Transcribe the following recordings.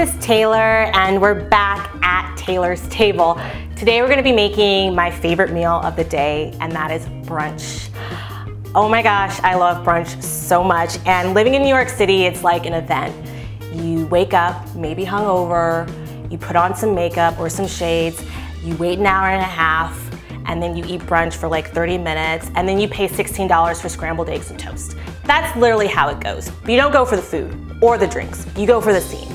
this is Taylor and we're back at Taylor's table. Today we're gonna be making my favorite meal of the day, and that is brunch. Oh my gosh, I love brunch so much, and living in New York City, it's like an event. You wake up, maybe hungover, you put on some makeup or some shades, you wait an hour and a half, and then you eat brunch for like 30 minutes, and then you pay $16 for scrambled eggs and toast. That's literally how it goes. But you don't go for the food or the drinks, you go for the scene.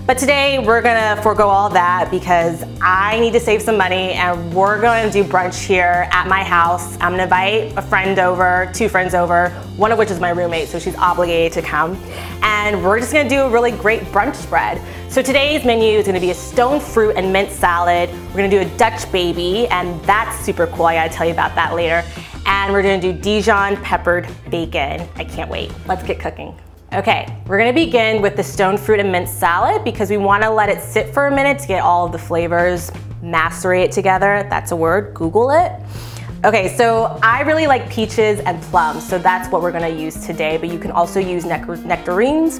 But today we're gonna forego all that because I need to save some money, and we're gonna do brunch here at my house. I'm gonna invite a friend over, two friends over, one of which is my roommate, so she's obligated to come. And we're just gonna do a really great brunch spread. So today's menu is gonna be a stone fruit and mint salad. We're gonna do a Dutch baby, and that's super cool. I gotta tell you about that later. And we're gonna do Dijon peppered bacon. I can't wait. Let's get cooking. Okay, we're gonna begin with the stone fruit and mint salad because we wanna let it sit for a minute to get all of the flavors, macerate together. That's a word, Google it. Okay, so I really like peaches and plums, so that's what we're gonna use today, but you can also use nectarines,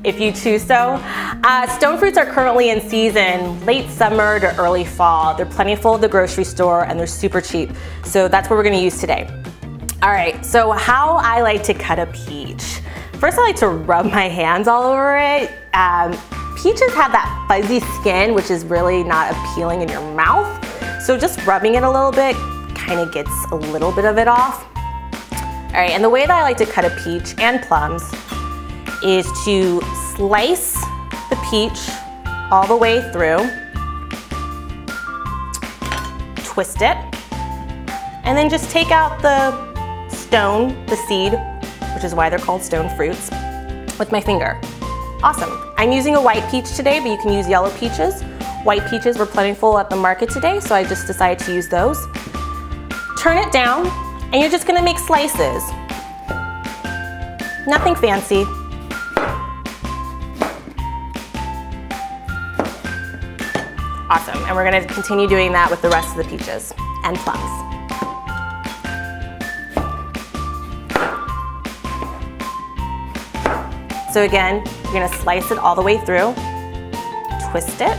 if you choose so. Stone fruits are currently in season, late summer to early fall. They're plentiful at the grocery store and they're super cheap, so that's what we're gonna use today. All right, so how I like to cut a peach. First, I like to rub my hands all over it. Peaches have that fuzzy skin, which is really not appealing in your mouth. So just rubbing it a little bit kind of gets a little bit of it off. All right, and the way that I like to cut a peach and plums is to slice the peach all the way through, twist it, and then just take out the stone, the seed, which is why they're called stone fruits, with my finger. Awesome. I'm using a white peach today, but you can use yellow peaches. White peaches were plentiful at the market today, so I just decided to use those. Turn it down, and you're just gonna make slices. Nothing fancy. Awesome, and we're gonna continue doing that with the rest of the peaches and plums. So again, you're gonna slice it all the way through, twist it,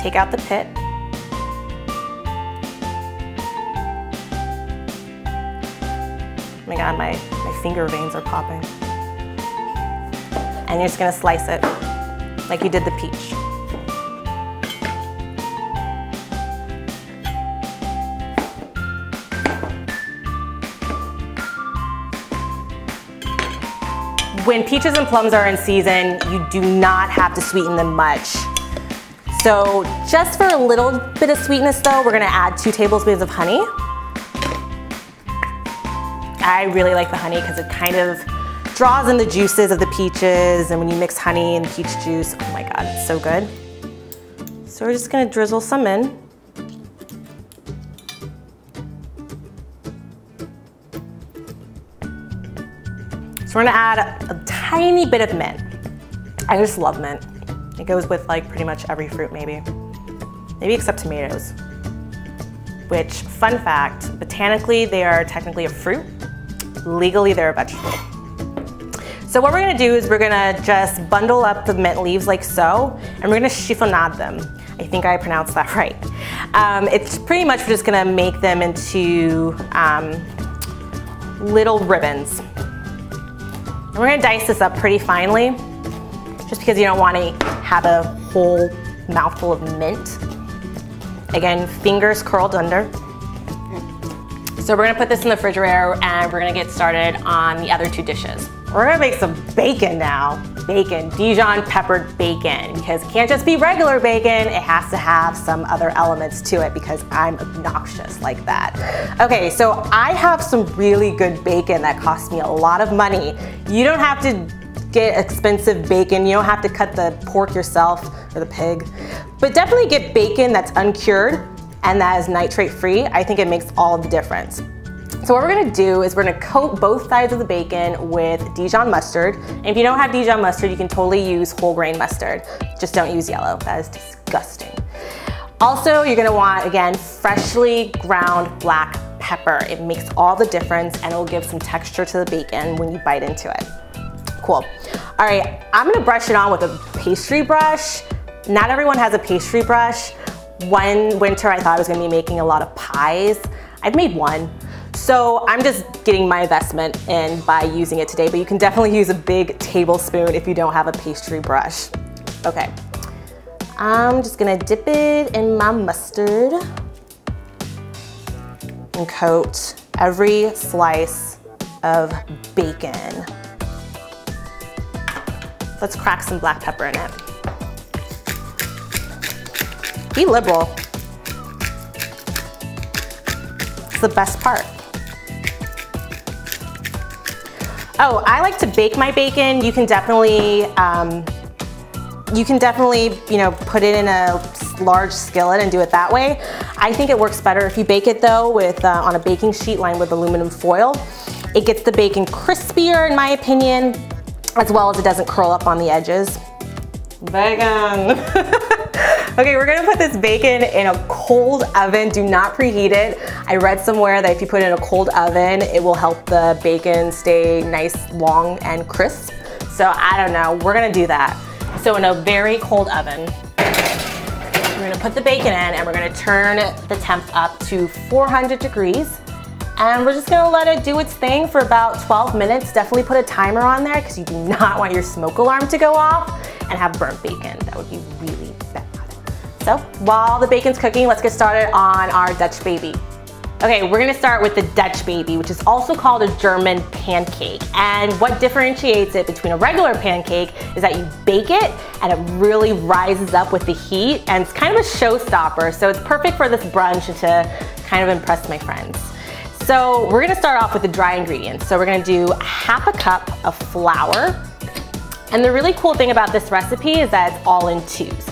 take out the pit, oh my God, my finger veins are popping. And you're just gonna slice it like you did the peach. When peaches and plums are in season, you do not have to sweeten them much. So just for a little bit of sweetness though, we're gonna add 2 tablespoons of honey. I really like the honey because it kind of draws in the juices of the peaches, and when you mix honey and peach juice, oh my God, it's so good. So we're just gonna drizzle some in. So we're gonna add a tiny bit of mint. I just love mint. It goes with like pretty much every fruit maybe except tomatoes. Which, fun fact, botanically they are technically a fruit. Legally they're a vegetable. So what we're gonna do is we're gonna just bundle up the mint leaves like so, and we're gonna chiffonade them. I think I pronounced that right. It's pretty much we're just gonna make them into little ribbons. And we're gonna dice this up pretty finely, just because you don't want to have a whole mouthful of mint. Again, fingers curled under. So we're gonna put this in the refrigerator, and we're gonna get started on the other 2 dishes. We're gonna make some bacon now. Bacon, Dijon peppered bacon, because it can't just be regular bacon, it has to have some other elements to it because I'm obnoxious like that. Okay, so I have some really good bacon that cost me a lot of money. You don't have to get expensive bacon, you don't have to cut the pork yourself or the pig, but definitely get bacon that's uncured and that is nitrate free. I think it makes all the difference. So what we're gonna do is we're gonna coat both sides of the bacon with Dijon mustard. And if you don't have Dijon mustard, you can totally use whole grain mustard. Just don't use yellow, that is disgusting. Also, you're gonna want, again, freshly ground black pepper. It makes all the difference and it will give some texture to the bacon when you bite into it. Cool. All right, I'm gonna brush it on with a pastry brush. Not everyone has a pastry brush. One winter I thought I was gonna be making a lot of pies. I've made one. So I'm just getting my investment in by using it today, but you can definitely use a big tablespoon if you don't have a pastry brush. Okay, I'm just gonna dip it in my mustard and coat every slice of bacon. Let's crack some black pepper in it. Be liberal. It's the best part. Oh, I like to bake my bacon. You can definitely, put it in a large skillet and do it that way. I think it works better if you bake it though with on a baking sheet lined with aluminum foil. It gets the bacon crispier in my opinion, as well as it doesn't curl up on the edges. Bacon. Okay, we're gonna put this bacon in a cold oven. Do not preheat it. I read somewhere that if you put it in a cold oven, it will help the bacon stay nice, long, and crisp. So I don't know, we're gonna do that. So in a very cold oven, we're gonna put the bacon in and we're gonna turn the temp up to 400 degrees. And we're just gonna let it do its thing for about 12 minutes. Definitely put a timer on there because you do not want your smoke alarm to go off and have burnt bacon. That would be really bad. So while the bacon's cooking, let's get started on our Dutch baby. Okay, we're gonna start with the Dutch baby, which is also called a German pancake. And what differentiates it between a regular pancake is that you bake it and it really rises up with the heat, and it's kind of a showstopper. So it's perfect for this brunch and to kind of impress my friends. So we're gonna start off with the dry ingredients. So we're gonna do half a cup of flour. And the really cool thing about this recipe is that it's all in twos.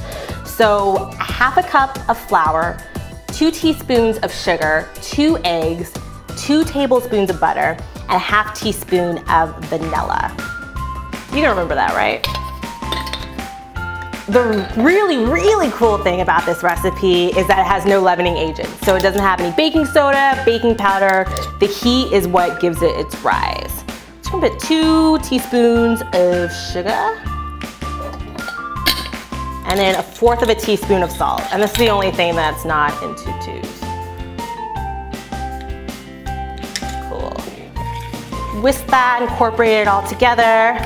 So half a cup of flour, 2 teaspoons of sugar, 2 eggs, 2 tablespoons of butter, and a half teaspoon of vanilla. You can remember that, right? The really, really cool thing about this recipe is that it has no leavening agent. So it doesn't have any baking soda, baking powder. The heat is what gives it its rise. Just gonna put 2 teaspoons of sugar. And then 1/4 of a teaspoon of salt. And this is the only thing that's not in 2 twos. Cool. Whisk that, incorporate it all together.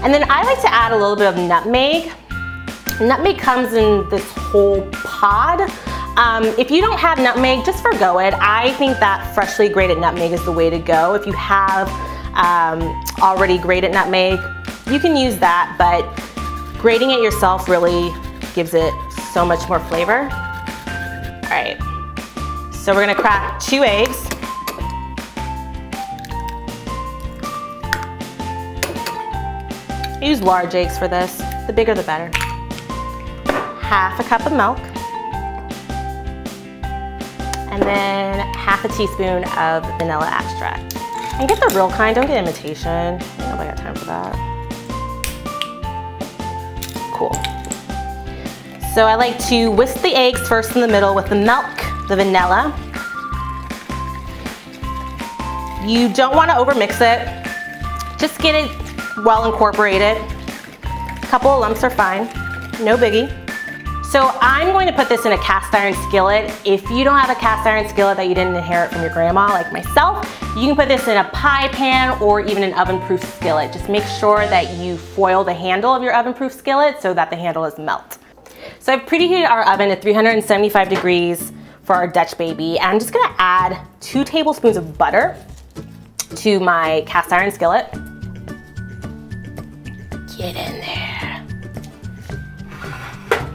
And then I like to add a little bit of nutmeg. Nutmeg comes in this whole pod. If you don't have nutmeg, just forgo it. I think that freshly grated nutmeg is the way to go. If you have already grated nutmeg, you can use that, but grating it yourself really gives it so much more flavor. All right, so we're gonna crack 2 eggs. I use large eggs for this, the bigger the better. Half a cup of milk. And then half a teaspoon of vanilla extract. And get the real kind, don't get imitation. Nobody got time for that. Cool. So I like to whisk the eggs first in the middle with the milk, the vanilla. You don't want to overmix it. Just get it well incorporated. A couple of lumps are fine, no biggie. So I'm going to put this in a cast iron skillet. If you don't have a cast iron skillet that you didn't inherit from your grandma like myself, you can put this in a pie pan or even an oven-proof skillet. Just make sure that you foil the handle of your oven-proof skillet so that the handle is melt. So I've preheated our oven at 375 degrees for our Dutch baby. And I'm just gonna add 2 tablespoons of butter to my cast iron skillet. Get in there.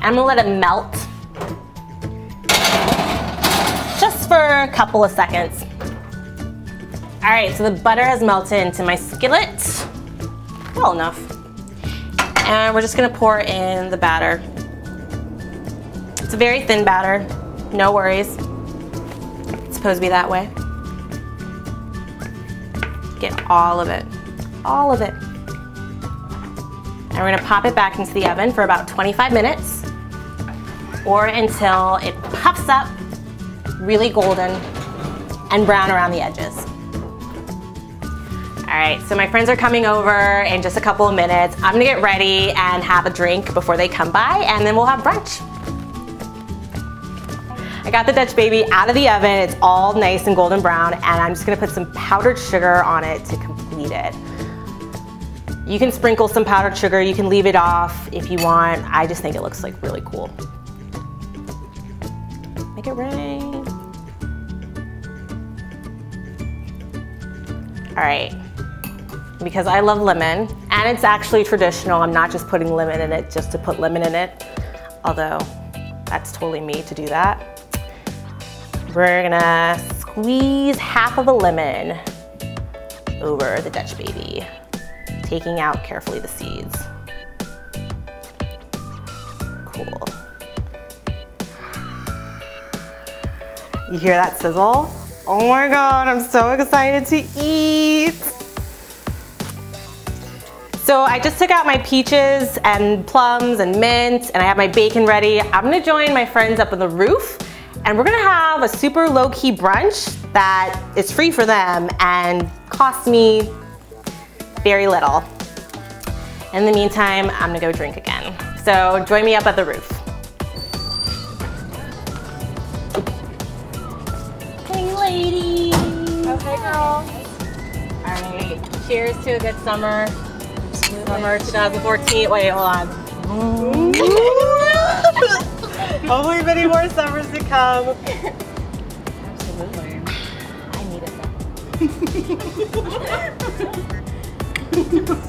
I'm gonna let it melt just for a couple of seconds. All right, so the butter has melted into my skillet, well enough. And we're just gonna pour in the batter. It's a very thin batter, no worries. It's supposed to be that way. Get all of it, all of it. And we're gonna pop it back into the oven for about 25 minutes or until it puffs up, really golden and brown around the edges. All All right, so my friends are coming over in just a couple of minutes. I'm gonna get ready and have a drink before they come by, and then we'll have brunch. I got the Dutch baby out of the oven. It's all nice and golden brown, and I'm just gonna put some powdered sugar on it to complete it. You can sprinkle some powdered sugar. You can leave it off if you want. I just think it looks like really cool. Make it rain. All right, because I love lemon, and it's actually traditional. I'm not just putting lemon in it just to put lemon in it, although that's totally me to do that. We're gonna squeeze half of a lemon over the Dutch baby, taking out carefully the seeds. Cool. You hear that sizzle? Oh my God, I'm so excited to eat. So I just took out my peaches and plums and mint, and I have my bacon ready. I'm gonna join my friends up on the roof, and we're gonna have a super low-key brunch that is free for them and costs me very little. In the meantime, I'm gonna go drink again. So join me up at the roof. Hey ladies! Okay girl. All right, cheers to a good summer. Summer 2014, wait, hold on. Hopefully many more summers to come. Absolutely. I need it though.